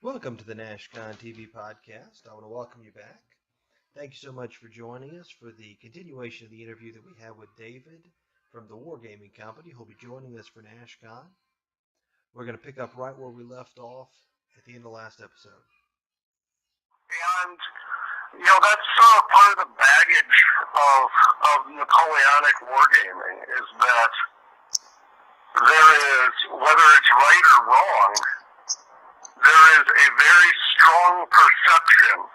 Welcome to the Nashcon TV Podcast. I want to welcome you back. Thank you so much for joining us for the continuation of the interview that we have with David from the Wargaming Company, who'll be joining us for Nashcon. We're going to pick up right where we left off at the end of the last episode. And, that's sort of part of the baggage of Napoleonic wargaming is that there is, whether it's right or wrong, there is a very strong perception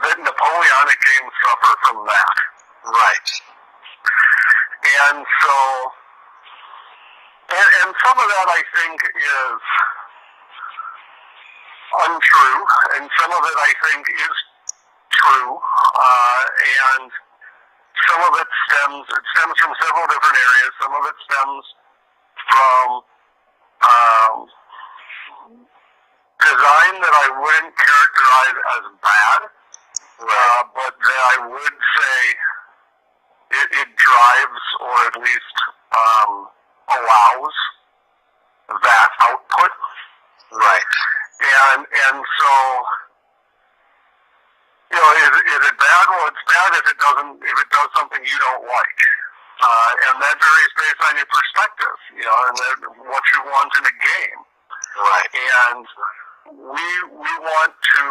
that Napoleonic games suffer from that. Right. And so, and some of that I think is untrue, and some of it I think is true, and some of it stems from several different areas. Some of it stems from design that I wouldn't characterize as bad, but that I would say it drives or at least allows that output. Right. And so, is it bad? Well, it's bad if it does something you don't like. And that varies based on your perspective, and what you want in a game. Right. And we want to,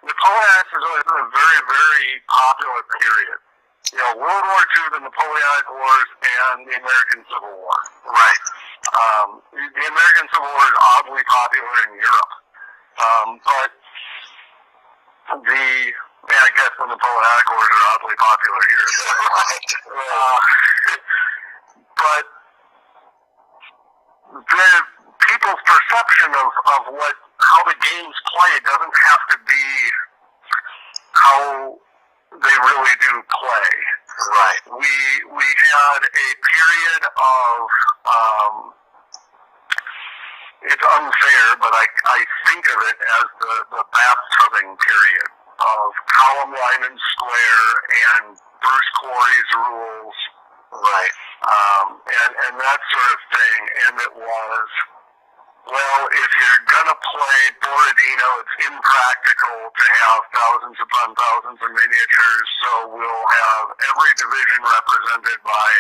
Napoleonic has always been a very, very popular period. World War II, the Napoleonic Wars, and the American Civil War. Right. The American Civil War is oddly popular in Europe. But I guess the Napoleonic Wars are oddly popular here. Right. But the people's perception of how the games play doesn't have to be how they really do play. Right. We had a period of it's unfair, but I think of it as the bathtubing period of column, line, and square, and Bruce Quarry's rules, Right. and that sort of thing. And it was, well, if you're gonna play Borodino, it's impractical to have thousands upon thousands of miniatures, so we'll have every division represented by,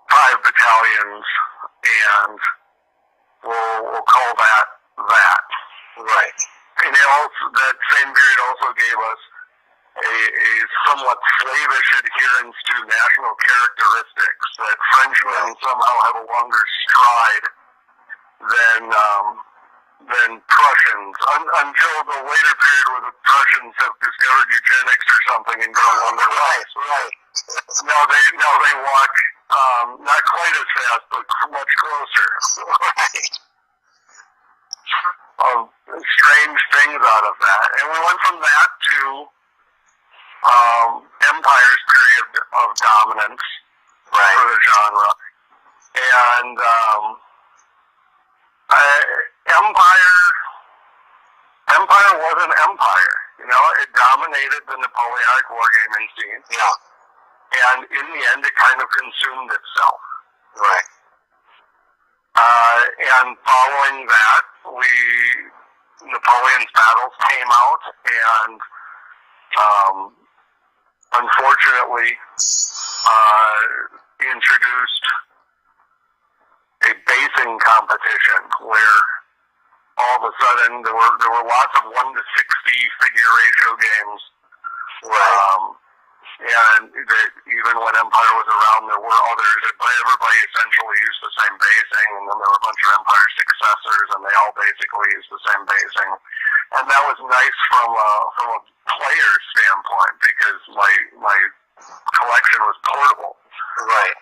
5 battalions, and we'll call that. Right. And that same period also gave us a somewhat slavish adherence to national characteristics, that Frenchmen somehow have a longer stride than Prussians, until the later period where the Prussians have discovered eugenics or something and grown longer legs. Right. Now they walk not quite as fast, but much closer. Right. Strange things out of that. And we went from that to Empire's period of dominance for the genre. And Empire was an empire. It dominated the Napoleonic wargaming scene. Yeah. And in the end, it kind of consumed itself. Right. And following that, Napoleon's battles came out, and unfortunately introduced a basing competition where all of a sudden there were lots of 1 to 60 figure ratio games. And even when Empire was around, there were others. But everybody essentially used the same basing, and then there were a bunch of Empire successors, and they all basically used the same basing. And that was nice from a player's standpoint, because my collection was portable. Right.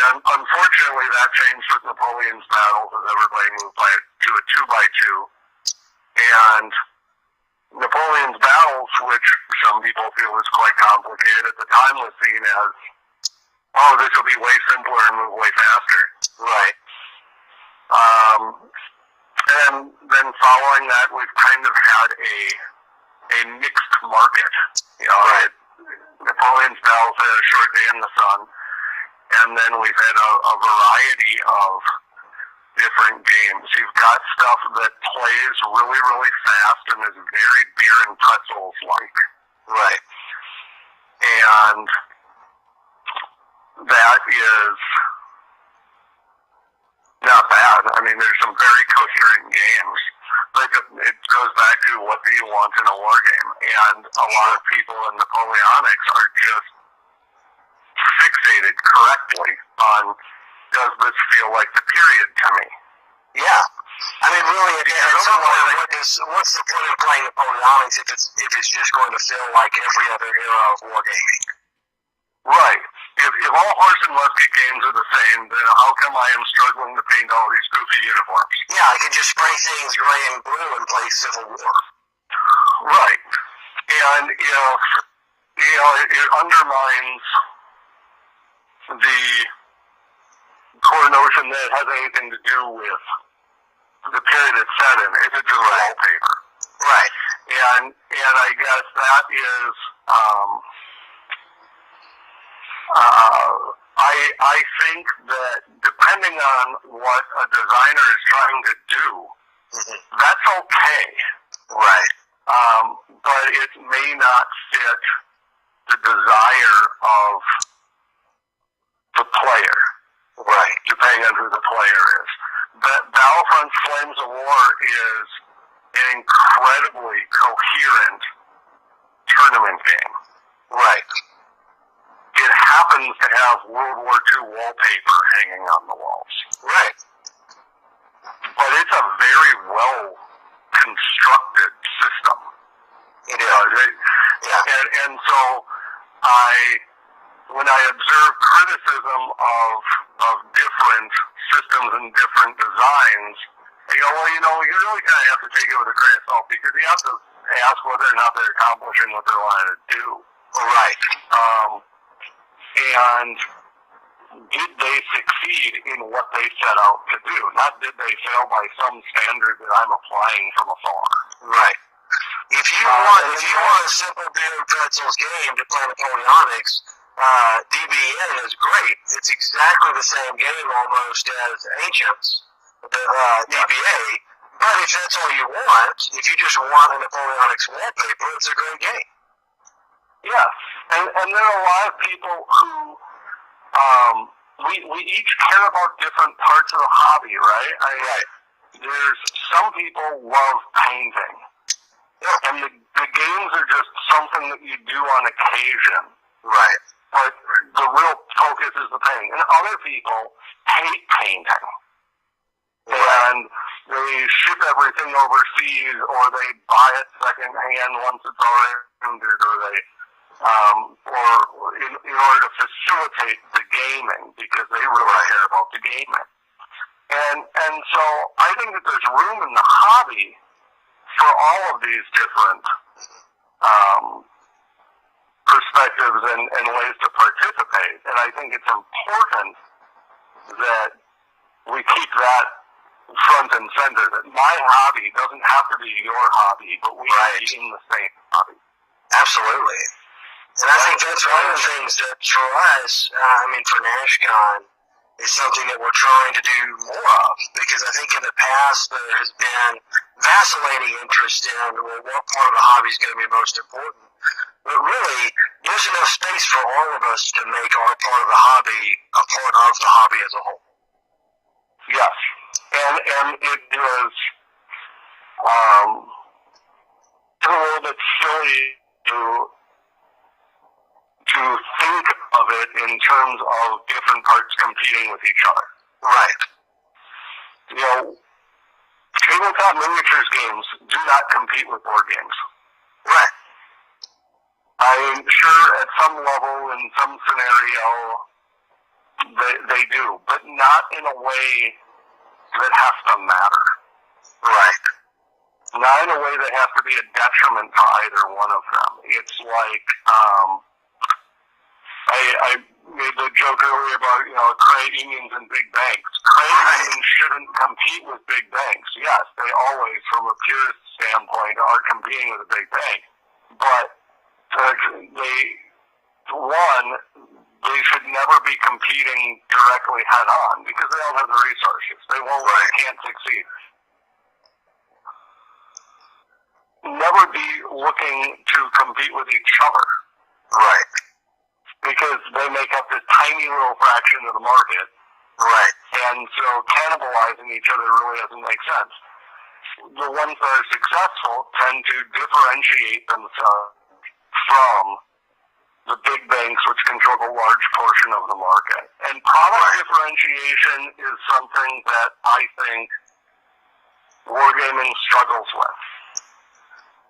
And unfortunately, that changed with Napoleon's battles as everybody moved to a 2x2. And Napoleon's battles, which some people feel is quite complicated, at the time was seen as, this will be way simpler and move way faster. Right. And then following that, we've kind of had a mixed market. Napoleon's battles had a short day in the sun, and then we've had a variety of different games. You've got stuff that plays really, really fast and is very beer and pretzels like. Right. And that is not bad. I mean, there's some very coherent games. Like, it goes back to what do you want in a war game? And a lot of people in Napoleonics are just fixated correctly on, does this feel like the period to me? Yeah. I mean, really, at some point, what's the point of playing Napoleonics if it's just going to feel like every other era of wargaming? Right. If all horse and musket games are the same, then how come I am struggling to paint all these goofy uniforms? Yeah, I can just spray things gray and blue and play Civil War. Right. And it undermines the core notion that it has anything to do with the period it's set in. It's just wallpaper. Right. And I guess that is I think that depending on what a designer is trying to do, that's okay. Right. But it may not fit the desire of the player. Right. Depending on who the player is. Battlefront's Flames of War is an incredibly coherent tournament game. Right. It happens to have World War II wallpaper hanging on the walls. Right. But it's a very well constructed system. It is. Yeah. And so when I observe criticism of different systems and different designs, I go, well, you really kind of have to take it with a grain of salt because you have to ask whether or not they're accomplishing what they're wanting to do. Right. And did they succeed in what they set out to do? Not did they fail by some standard that I'm applying from afar. Right. If you want a simple beer and pretzels game to play Napoleonics, DBN is great. It's exactly the same game almost as Ancients, DBA. But if that's all you want, if you just want a Napoleonics wallpaper, it's a great game. Yeah, and there are a lot of people who we each care about different parts of the hobby, right? Right. There's some people love painting, and the games are just something that you do on occasion. Right. But the real focus is the painting. And other people hate painting. And they ship everything overseas, or they buy it secondhand once it's already rendered, or they or in order to facilitate the gaming because they really care about the gaming. And so I think that there's room in the hobby for all of these different perspectives and ways to participate. And I think it's important that we keep that front and center, that my hobby doesn't have to be your hobby, but we are in the same hobby. Absolutely. And I think that's one of the things that for us, for Nashcon, is something that we're trying to do more of. Because I think in the past there has been vacillating interest in, well, what part of the hobby is going to be most important. But really, there's enough space for all of us to make our part of the hobby a part of the hobby as a whole. Yes. And it is a little bit silly to think of it in terms of different parts competing with each other. Right. Tabletop miniatures games do not compete with board games. Right. I'm sure at some level, in some scenario, they do, but not in a way that has to matter. Right. Not in a way that has to be a detriment to either one of them. It's like, I made the joke earlier about credit unions and big banks. Credit unions shouldn't compete with big banks. Yes, they always, from a purist standpoint, are competing with a big bank. But they should never be competing competing directly head on because they don't have the resources. They won't. They can't succeed. Never be looking to compete with each other. Right. Because they make up this tiny little fraction of the market. Right. And so cannibalizing each other really doesn't make sense. The ones that are successful tend to differentiate themselves from the big banks, which control a large portion of the market. And product differentiation is something that I think wargaming struggles with.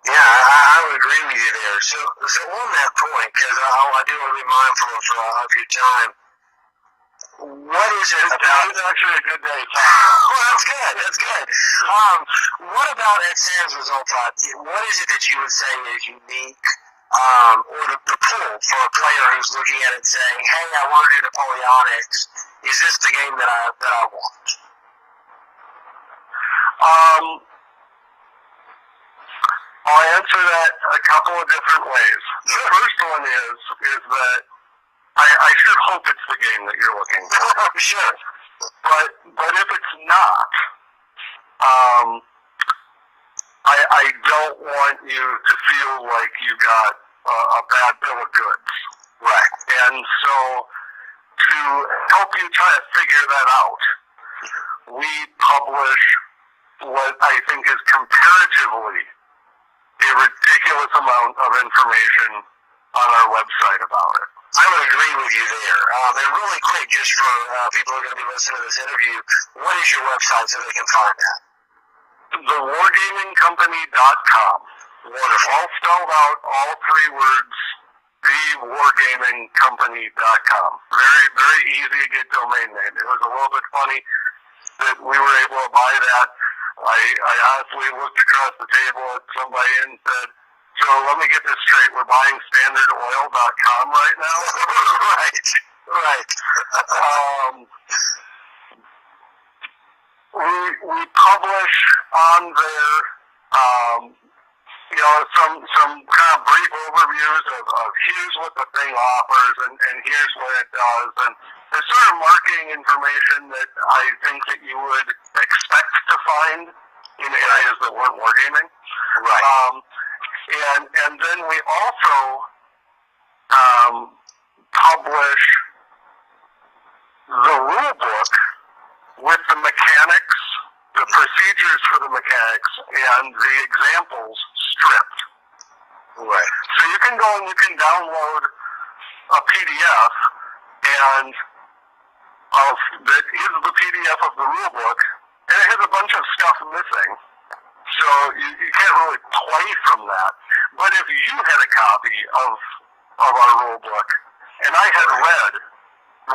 Yeah, I would agree with you there. So on that point, because I do want to be mindful of your time, what is it about... It's actually a good day. Well, that's good. What about at Sam's Result Pod, what is it that you would say is unique, or the pull for a player who's looking at it saying, hey, I want to do Napoleonics, is this the game that I want? I'll answer that a couple of different ways. The first one is that I should hope it's the game that you're looking for. Sure. But if it's not, I don't want you to feel like you got a bad bill of goods. Right. And so to help you try to figure that out, we publish what I think is comparatively a ridiculous amount of information on our website about it. I would agree with you there. And really quick, just for people who are going to be listening to this interview, what is your website so they can find that? TheWargamingCompany.com. Wonderful. All spelled out, all three words, TheWargamingCompany.com. Very, very easy to get domain name. It was a little bit funny that we were able to buy that. I honestly looked across the table at somebody and said, so let me get this straight. We're buying StandardOil.com right now? Right. We publish on there, some kind of brief overviews of here's what the thing offers and here's what it does. And there's sort of marketing information that I think that you would expect to find in areas that weren't wargaming. Right. And then we also publish the rule book with the mechanics, the procedures for the mechanics, and the examples stripped. Right. So you can go and you can download a PDF and that is the PDF of the rule book, and it has a bunch of stuff missing. So you can't really play from that. But if you had a copy of our rule book, and I had read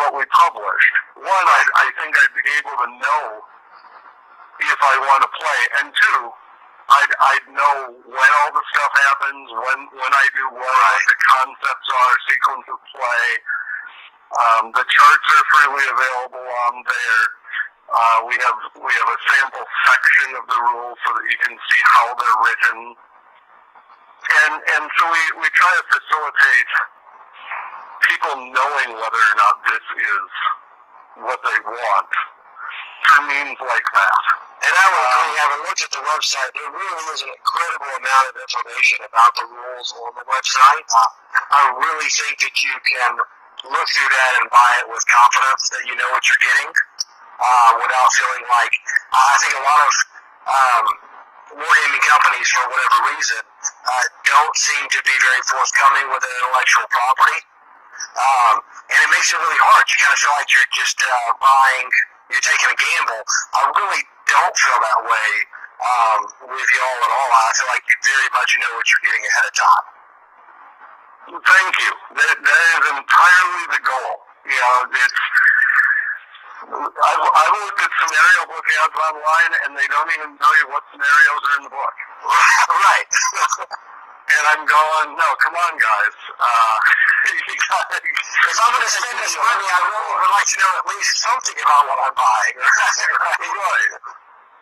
what we published, one, I think I'd be able to know if I want to play, and two, I'd know when all the stuff happens, when I do what the concepts are, sequence of play. The charts are freely available on there. We have a sample section of the rules so that you can see how they're written. And so we try to facilitate people knowing whether or not this is what they want through means like that. And I would agree, having looked at the website, there really is an incredible amount of information about the rules on the website. I really think that you can look through that and buy it with confidence that you know what you're getting, without feeling like, I think a lot of wargaming companies, for whatever reason, don't seem to be very forthcoming with their intellectual property. And it makes it really hard. You kind of feel like you're just you're taking a gamble. I really don't feel that way with y'all at all. I feel like you very much know what you're getting ahead of time. Thank you. That is entirely the goal. I've looked at scenario book ads online, and they don't even tell you what scenarios are in the book. Right. And I'm going, no, come on, guys. If I'm going to spend this money, I really would like to know at least something about what I'm buying. Right.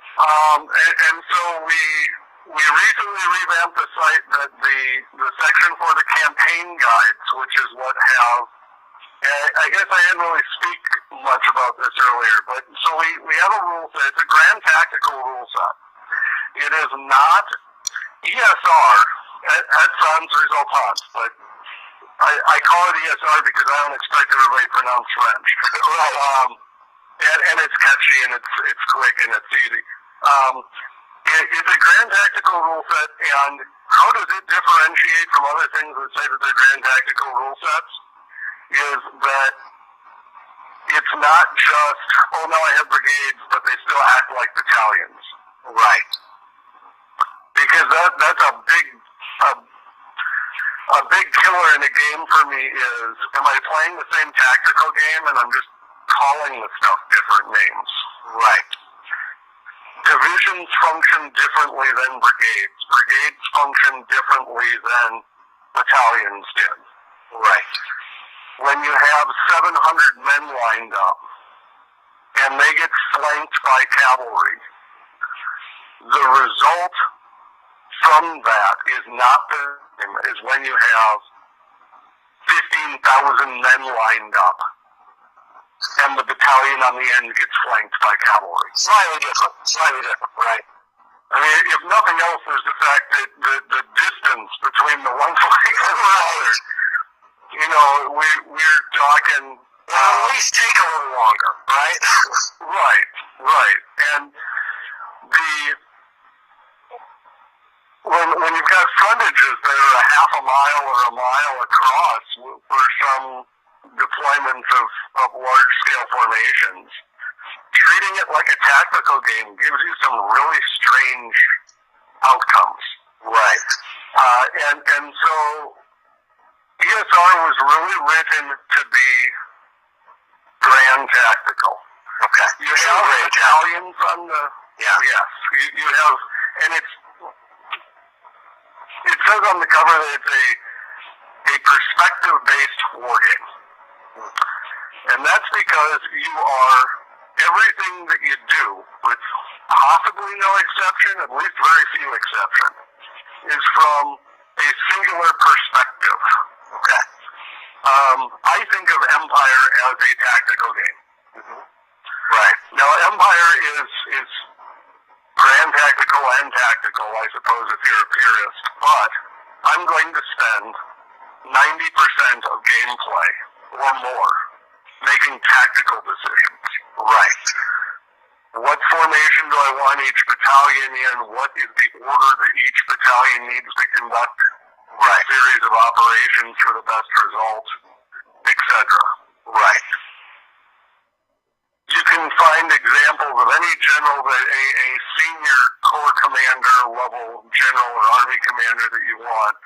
And so we recently revamped the site that the section for the campaign guides, which is what have I guess I didn't really speak much about this earlier, but so we have a rule set. It's a grand tactical rule set. It is not ESR. That sounds resultant, but I call it ESR because I don't expect everybody to pronounce French. Right. And it's catchy and it's quick and it's easy. It's a grand tactical rule set, and how does it differentiate from other things that say that they're grand tactical rule sets? Is that it's not just, oh, now I have brigades, but they still act like battalions. Right. Because that's a big killer in a game for me is, am I playing the same tactical game and I'm just calling the stuff different names? Right. Divisions function differently than brigades. Brigades function differently than battalions did. Right. When you have 700 men lined up and they get flanked by cavalry, the result from that is not the same as when you have 15,000 men lined up and the battalion on the end gets flanked by cavalry. Slightly different, right? I mean, if nothing else, there's the fact that the distance between the one flank and the other, you know, we're talking... Well, at least take a little longer, right? Right. And when you've got frontages that are a half a mile or a mile across for some deployments of large-scale formations, treating it like a tactical game gives you some really strange outcomes. Right. And so ESR was really written to be grand tactical. Okay. You have battalions on the... Yeah. Yes. You have... And it says on the cover that it's a perspective-based war game. And that's because everything that you do, with possibly no exception, at least very few exception, is from a singular perspective. Okay. I think of Empire as a tactical game. Mm-hmm. Right. Now, Empire is grand tactical and tactical, I suppose, if you're a purist, but I'm going to spend 90% of gameplay or more making tactical decisions. Right. What formation do I want each battalion in? What is the order that each battalion needs to conduct a series of operations for the best result, etc. Right. You can find examples of any general, a senior corps commander level general or army commander that you want,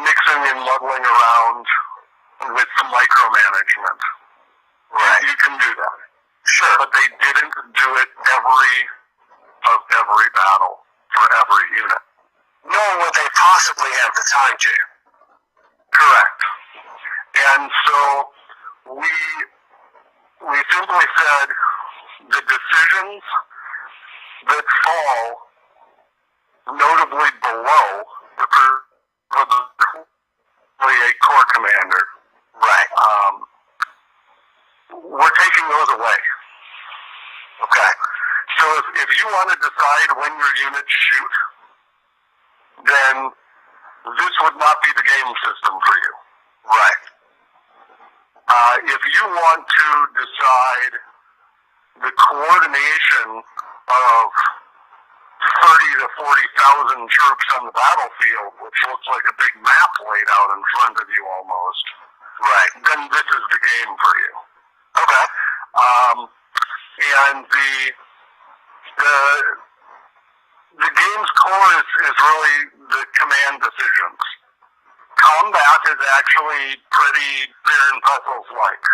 mixing and muddling around with some micromanagement. Right. You can do that. Sure. But they didn't do it every battle for every unit. Nor would they possibly have the time to. Correct. And so we simply said the decisions that fall notably below a corps commander, right? We're taking those away. Okay. So if you want to decide when your units shoot, then this would not be the game system for you. Right. If you want to decide the coordination of 30 to 40,000 troops on the battlefield, which looks like a big map laid out in front of you almost, right, then this is the game for you. Okay. And the game's core is really the command decisions. Combat is actually pretty beer and puzzles-like.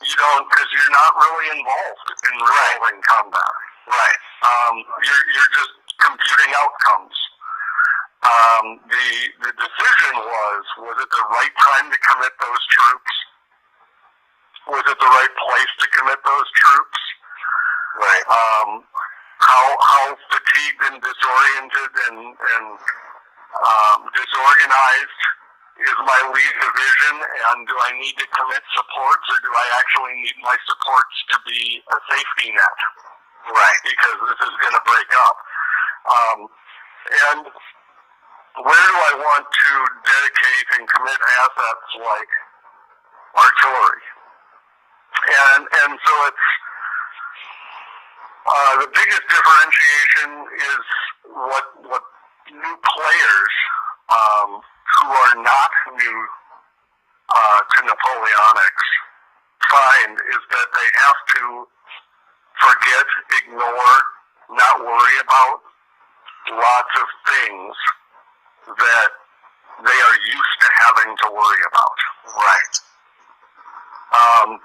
You don't, because you're not really involved in resolving combat. Right. You're just computing outcomes. The decision was it the right time to commit those troops? Was it the right place to commit those troops? Right. How fatigued and disoriented and disorganized is my lead division, and do I need to commit supports, or do I actually need my supports to be a safety net? Right. Because this is going to break up. And where do I want to dedicate and commit assets like artillery? And so it's the biggest differentiation is what new players who are not new to Napoleonics find is that they have to forget, ignore, not worry about lots of things that they are used to having to worry about. Right.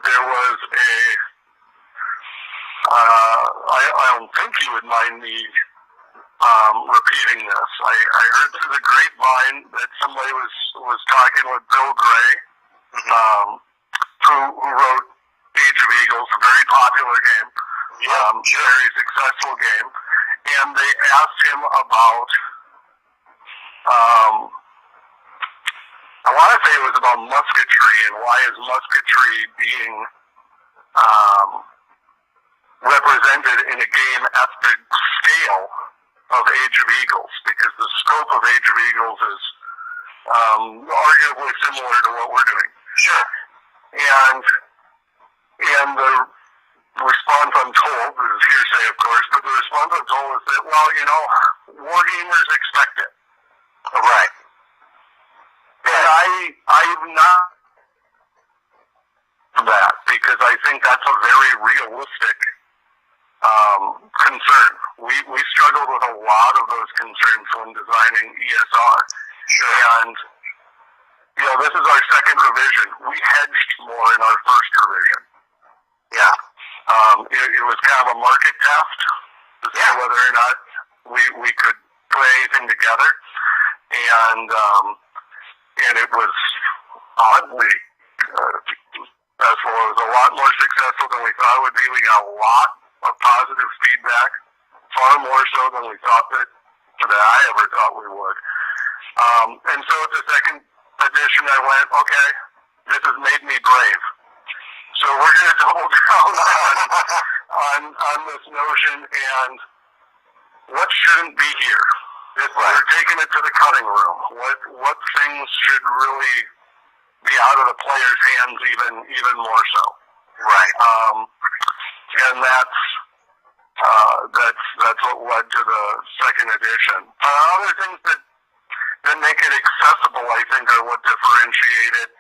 There was I don't think you would mind me repeating this. I heard through the grapevine that somebody was talking with Bill Gray, who wrote Age of Eagles, a very popular game, very successful game, and they asked him about, I want to say it was about musketry and why is musketry being represented in a game at the scale of Age of Eagles, because the scope of Age of Eagles is arguably similar to what we're doing. Sure. And the response I'm told, this is hearsay of course, but the response I'm told is that, well, you know, wargamers expect it. Right. And I'm not that, because I think that's a very realistic concern. We struggled with a lot of those concerns when designing ESR. Sure. And, you know, this is our second revision. We hedged more in our first revision. Yeah. It was kind of a market test to see whether or not we could put anything together. And it was oddly successful. It was a lot more successful than we thought it would be. We got a lot of positive feedback, far more so than we thought that I ever thought we would. And so at the second edition, I went, okay, this has made me brave. So we're going to double down on this notion, and what shouldn't be here? We're taking it to the cutting room. What things should really be out of the player's hands even more so? Right. And that's what led to the second edition. Other things that make it accessible, I think, are what differentiate it.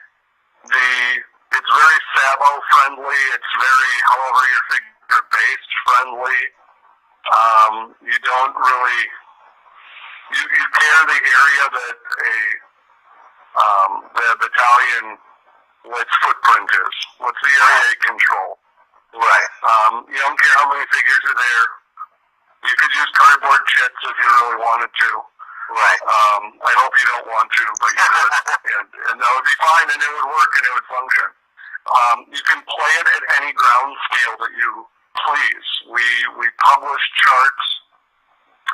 It's very Sabo friendly. It's very, however your figure based friendly. You don't really you care the area that the battalion its footprint is. What's the area they control? Right. You don't care how many figures are there. You could use cardboard chits if you really wanted to. Right. I hope you don't want to, but you could. and that would be fine, and it would work, and it would function. You can play it at any ground scale that you please. We publish charts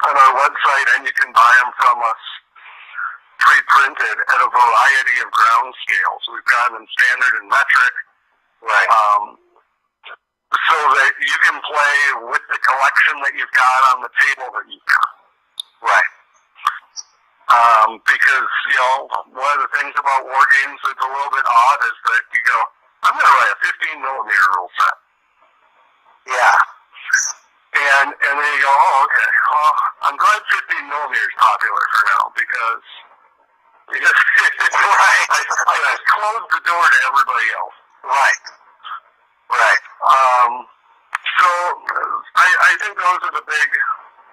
on our website, and you can buy them from us pre-printed at a variety of ground scales. We've got them standard and metric. Right. So that you can play with the collection that you've got on the table that you've got. Right. Because, you know, one of the things about war games that's a little bit odd is that you go, I'm going to write a 15 millimeter rule set. Yeah. And then you go, oh, okay. Well, I'm glad 15 millimeter is popular for now because Right. I just closed the door to everybody else. Right. Right. So I think those are the big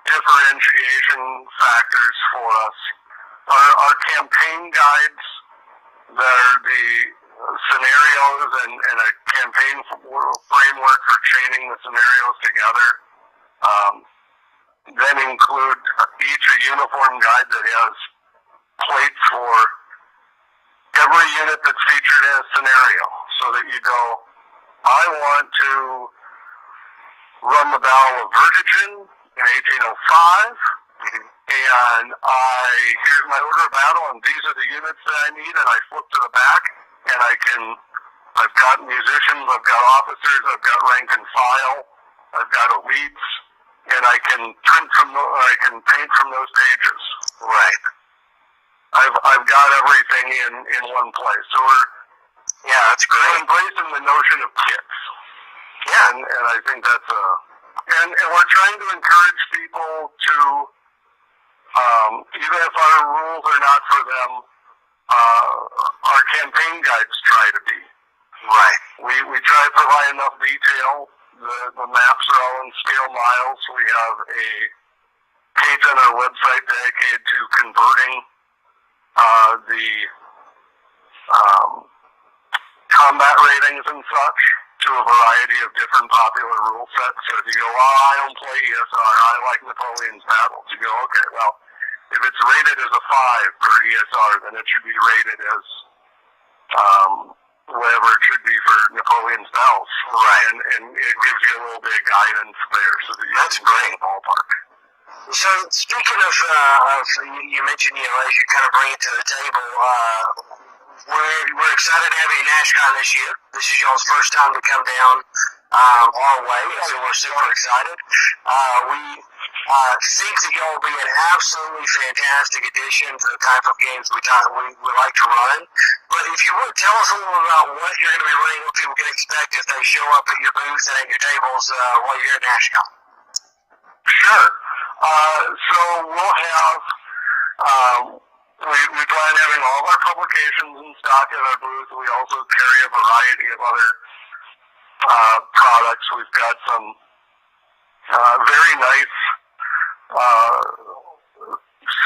differentiation factors for us. Our campaign guides, they're the scenarios and a campaign framework for chaining the scenarios together. Then include each a uniform guide that has plates for every unit that's featured in a scenario, so that you go, I want to run the Battle of Vertigen in 1805, and here's my order of battle, and these are the units that I need, and I flip to the back, and I've got musicians, I've got officers, I've got rank and file, I've got elites, and I can paint from those pages. Right. I've got everything in one place. So that's great. we're embracing the notion of kits. Yeah. And I think that's and we're trying to encourage people to, even if our rules are not for them, our campaign guides try to be. Right. We try to provide enough detail. The maps are all in scale miles. We have a page on our website dedicated to converting the combat ratings and such to a variety of different popular rule sets. So if you go, I don't play ESR, I like Napoleon's battles, you go, okay, well, if it's rated as a 5 for ESR, then it should be rated as whatever it should be for Napoleon's battles. Right. And it gives you a little bit of guidance there so that you can go in the ballpark. So speaking of you mentioned, as you kind of bring it to the table, we're excited to have you in Nashcon this year. This is y'all's first time to come down our way, so we're super excited. We think that y'all will be an absolutely fantastic addition to the type of games we like to run. But if you would, tell us a little about what you're going to be running, what people can expect if they show up at your booth and at your tables while you're here at Nashcon. Sure. So we'll have, we plan on having all of our publications in stock at our booth. We also carry a variety of other products. We've got some very nice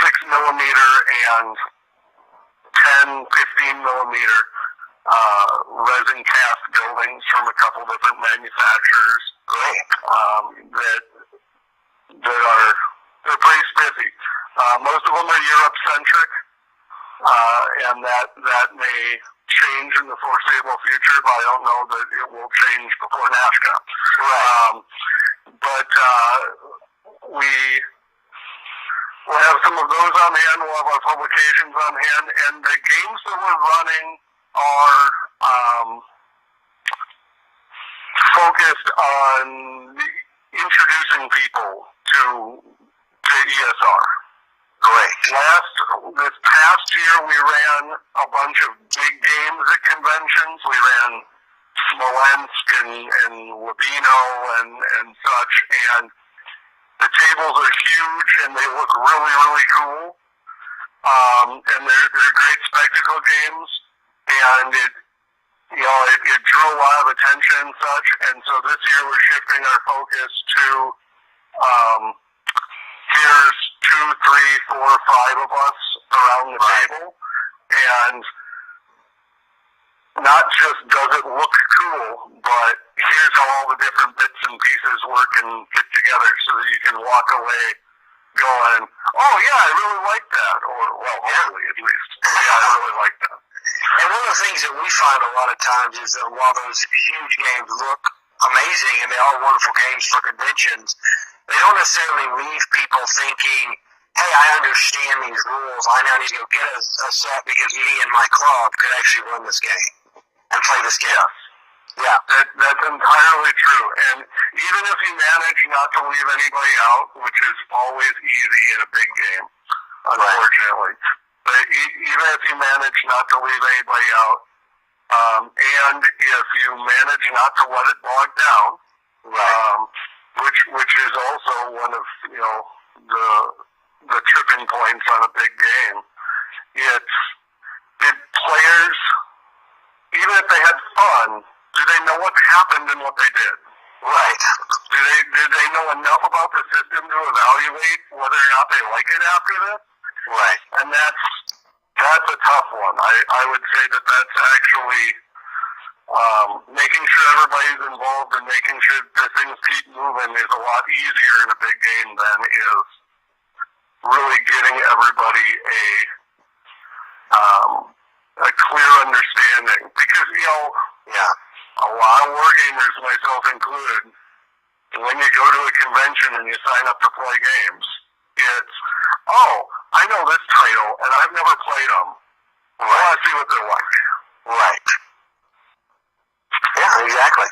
6mm and 10, 15mm resin cast buildings from a couple different manufacturers. They're pretty spiffy. Most of them are Europe-centric, and that may change in the foreseeable future, but I don't know that it will change before Nashcon. But we'll have some of those on hand. We'll have our publications on hand, and the games that we're running are focused on introducing people to ESR. Great. This past year, we ran a bunch of big games at conventions. We ran Smolensk and Labino and such, and the tables are huge and they look really, really cool. And they're great spectacle games, and it drew a lot of attention and such. And so this year we're shifting our focus to here's 2, 3, 4, 5 of us around the table, and not just does it look cool, but here's how all the different bits and pieces work and fit together so that you can walk away going, oh yeah, I really like that, or well, hopefully at least, yeah, I really like that. And one of the things that we find a lot of times is that while those huge games look amazing and they are wonderful games for conventions, they don't necessarily leave people thinking, hey, I understand these rules, I now need to go get a set because me and my club could actually run this game and play this game. Yeah, that's entirely true. And even if you manage not to leave anybody out, which is always easy in a big game, unfortunately, but even if you manage not to leave anybody out, and if you manage not to let it bog down, which is also one of the tripping points on a big game, did players, even if they had fun, do they know what happened and what they did? Right. Did they know enough about the system to evaluate whether or not they like it after this? Right. And that's a tough one. I would say that's actually making sure everybody's involved and making sure that things keep moving is a lot easier in a big game than is really getting everybody a clear understanding. Because, a lot of wargamers, myself included, when you go to a convention and you sign up to play games, it's, oh, I know this title, and I've never played them. I want to see what they're like. Right. Yeah, exactly.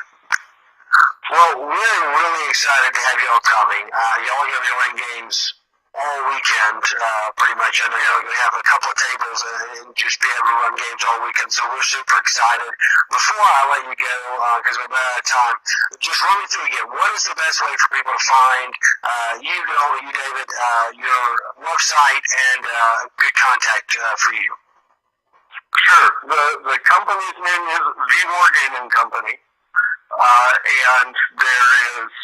Well, we're really excited to have y'all coming. Y'all are going to be running games all weekend, pretty much. I know you're going to have a couple of tables and just be able to run games all weekend, so we're super excited. Before I let you go, because we're about out of time, just run me through again. What is the best way for people to find you, get hold of you, David, your website, and good contact for you? Sure. The company's name is The Wargaming Company, and there is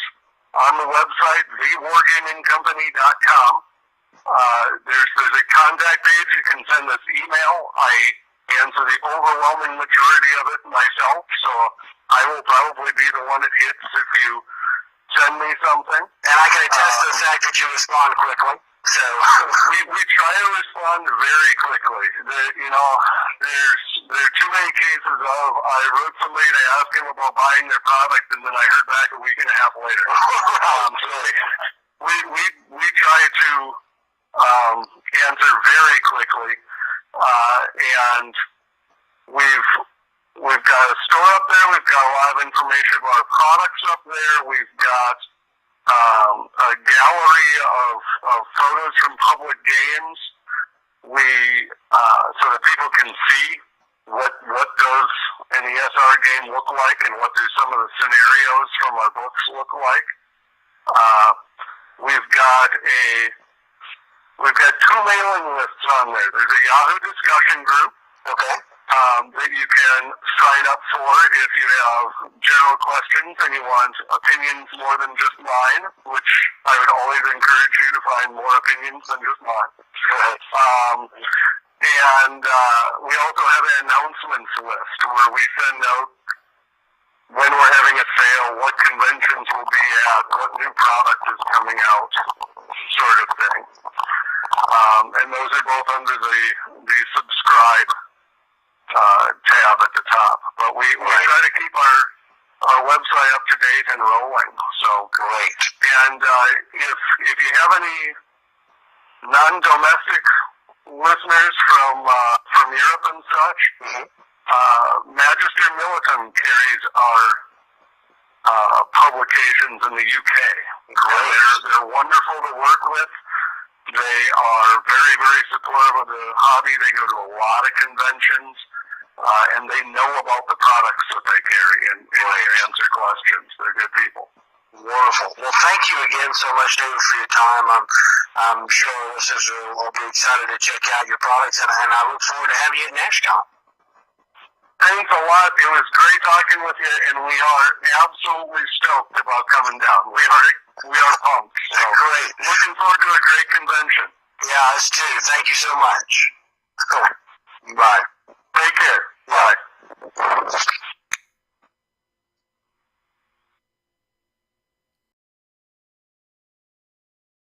on the website thewargamingcompany.com. There's a contact page. You can send us email. I answer the overwhelming majority of it myself, so I will probably be the one it hits if you send me something. And I can attest to the fact that you respond quickly. So we try to respond very quickly. There are too many cases of I wrote somebody to ask him about buying their product, and then I heard back a week and a half later. So we try to answer very quickly, and we've got a store up there. We've got a lot of information about our products up there. We've got a gallery of photos from public games. So that people can see what does an ESR game look like, and what do some of the scenarios from our books look like. We've got two mailing lists on there. There's a Yahoo discussion group. Okay. That you can sign up for if you have general questions and you want opinions more than just mine, which I would always encourage you to find more opinions than just mine. And we also have an announcements list where we send out when we're having a sale, what conventions we'll be at, what new product is coming out, sort of thing. And those are both under the subscribe tab at the top. But we try to keep our website up to date and rolling. So great. And if you have any non-domestic listeners from Europe and such, Magister Militum carries our publications in the UK. They're wonderful to work with. They are very, very supportive of the hobby. They go to a lot of conventions, and they know about the products that they carry and answer questions. They're good people. Wonderful. Well, thank you again so much, David, for your time. I'm sure our listeners will be excited to check out your products, and I look forward to having you at Nashcon. Thanks a lot. It was great talking with you, and we are absolutely stoked about coming down. We are pumped. So great. Looking forward to a great convention. Yeah, us too. Thank you so much. Bye.